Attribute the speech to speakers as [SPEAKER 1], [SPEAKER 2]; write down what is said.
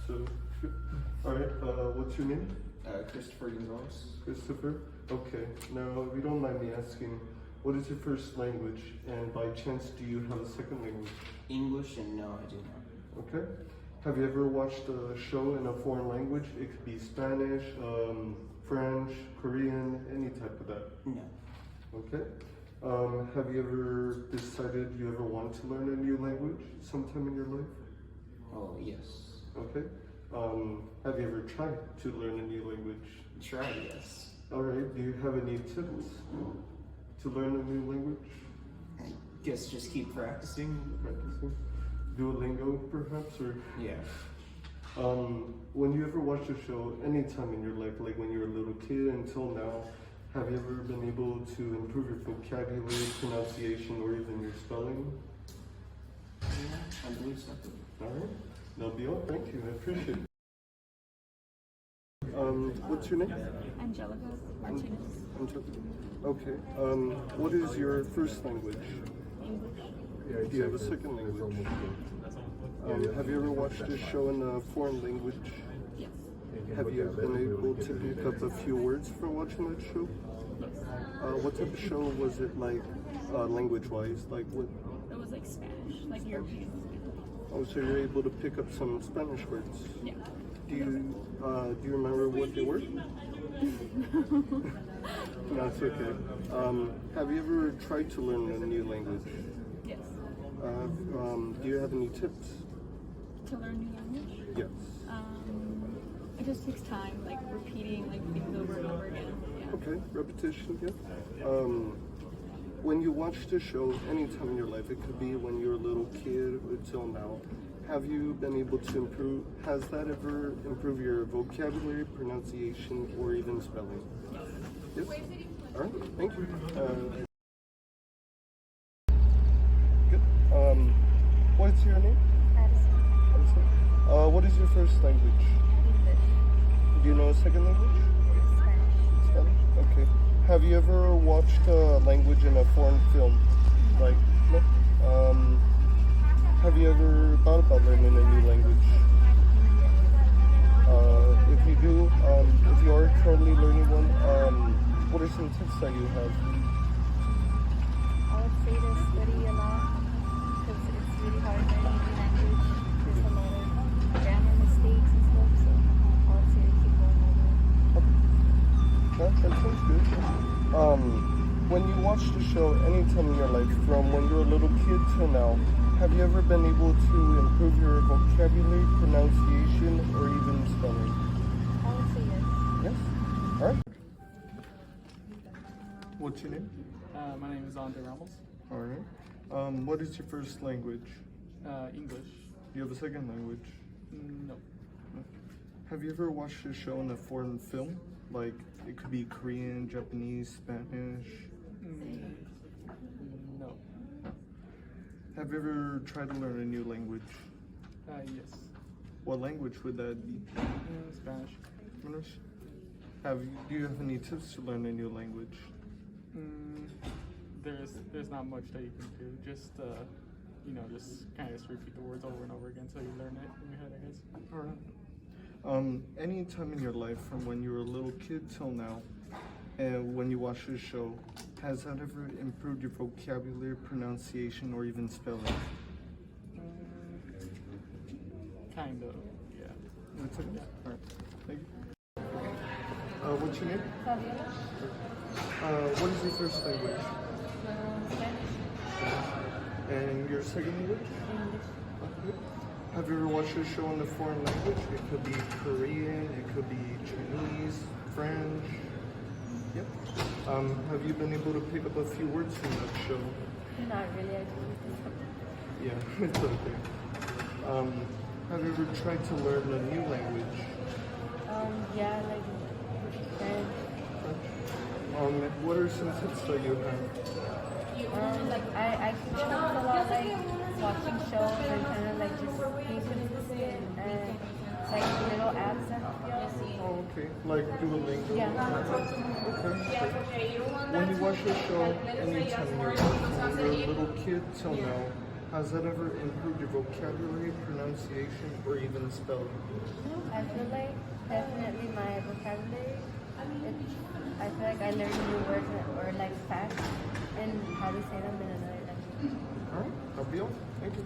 [SPEAKER 1] So, alright, what's your name?
[SPEAKER 2] Christopher Gonzalez.
[SPEAKER 1] Christopher? Okay, now if you don't mind me asking, what is your first language? And by chance, do you have a second language?
[SPEAKER 2] English, and no, I do not.
[SPEAKER 1] Okay. Have you ever watched a show in a foreign language? It could be Spanish, French, Korean, any type of that.
[SPEAKER 2] No.
[SPEAKER 1] Okay. Have you ever decided you ever want to learn a new language sometime in your life?
[SPEAKER 2] Oh, yes.
[SPEAKER 1] Okay. Have you ever tried to learn a new language?
[SPEAKER 2] Try, yes.
[SPEAKER 1] Alright, do you have any tips to learn a new language?
[SPEAKER 2] I guess just keep practicing.
[SPEAKER 1] Practicing? Duolingo, perhaps, or?
[SPEAKER 2] Yeah.
[SPEAKER 1] When you ever watched a show, any time in your life, like when you were a little kid until now, have you ever been able to improve your vocabulary, pronunciation, or even your spelling?
[SPEAKER 2] Yeah, I believe so.
[SPEAKER 1] Alright, that'll be all. Thank you, I appreciate it. What's your name?
[SPEAKER 3] Angelica Martinez.
[SPEAKER 1] Angelica. Okay. What is your first language?
[SPEAKER 3] English.
[SPEAKER 1] Do you have a second language? Have you ever watched a show in a foreign language?
[SPEAKER 3] Yes.
[SPEAKER 1] Have you been able to pick up a few words from watching that show?
[SPEAKER 3] Yes.
[SPEAKER 1] What type of show was it like, language-wise? Like what?
[SPEAKER 3] It was like Spanish, like European.
[SPEAKER 1] Oh, so you're able to pick up some Spanish words?
[SPEAKER 3] Yeah.
[SPEAKER 1] Do you remember what they were? No, it's okay. Have you ever tried to learn a new language?
[SPEAKER 3] Yes.
[SPEAKER 1] Do you have any tips?
[SPEAKER 3] To learn new language?
[SPEAKER 1] Yes.
[SPEAKER 3] It just takes time, like repeating like things over and over again. Yeah.
[SPEAKER 1] Okay, repetition, yeah. When you watch the show, anytime in your life, it could be when you're a little kid until now, have you been able to improve, has that ever improved your vocabulary, pronunciation, or even spelling? Yes? Alright, thank you. Good. What's your name?
[SPEAKER 3] Addison.
[SPEAKER 1] What is your first language?
[SPEAKER 3] English.
[SPEAKER 1] Do you know a second language?
[SPEAKER 3] Spanish.
[SPEAKER 1] Spanish? Okay. Have you ever watched a language in a foreign film? Like, no? Have you ever thought about learning a new language? If you do, if you are currently learning one, what are some tips that you have?
[SPEAKER 3] I would say to study a lot because it's really hard learning a new language. There's a lot of grammar mistakes and stuff, so I would say to keep going over it.
[SPEAKER 1] That sounds good. When you watch the show anytime in your life, from when you're a little kid till now, have you ever been able to improve your vocabulary, pronunciation, or even spelling?
[SPEAKER 3] I would say yes.
[SPEAKER 1] Yes? Alright. What's your name?
[SPEAKER 4] My name is Andre Ramos.
[SPEAKER 1] Alright. What is your first language?
[SPEAKER 4] English.
[SPEAKER 1] Do you have a second language?
[SPEAKER 4] No.
[SPEAKER 1] Have you ever watched a show in a foreign film? Like, it could be Korean, Japanese, Spanish?
[SPEAKER 4] No.
[SPEAKER 1] Have you ever tried to learn a new language?
[SPEAKER 4] Yes.
[SPEAKER 1] What language would that be?
[SPEAKER 4] Spanish.
[SPEAKER 1] Spanish? Do you have any tips to learn a new language?
[SPEAKER 4] There's not much that you can do. Just just kind of just repeat the words over and over again until you learn it in your head, I guess.
[SPEAKER 1] Alright. Any time in your life, from when you were a little kid till now, and when you watch this show, has that ever improved your vocabulary, pronunciation, or even spelling?
[SPEAKER 4] Kind of, yeah.
[SPEAKER 1] That's it? Alright. Thank you. What's your name?
[SPEAKER 3] Fabiola.
[SPEAKER 1] What is your first language?
[SPEAKER 3] Spanish.
[SPEAKER 1] And your second language?
[SPEAKER 3] English.
[SPEAKER 1] Okay. Have you ever watched a show in a foreign language? It could be Korean, it could be Chinese, French. Yep. Have you been able to pick up a few words from that show?
[SPEAKER 3] Not really, I do.
[SPEAKER 1] Yeah, it's okay. Have you ever tried to learn a new language?
[SPEAKER 3] Yeah, like French.
[SPEAKER 1] What are some tips that you have?
[SPEAKER 3] I can choose a lot, like watching shows and kind of like just listening and like little accent.
[SPEAKER 1] Oh, okay. Like Duolingo?
[SPEAKER 3] Yeah.
[SPEAKER 1] Okay. When you watch a show anytime in your life, from when you're a little kid till now, Has that ever improved your vocabulary, pronunciation, or even spelling?
[SPEAKER 3] I feel like definitely my vocabulary. I feel like I learned new words or like facts and how to say them in another language.
[SPEAKER 1] All right, that'll be all. Thank you.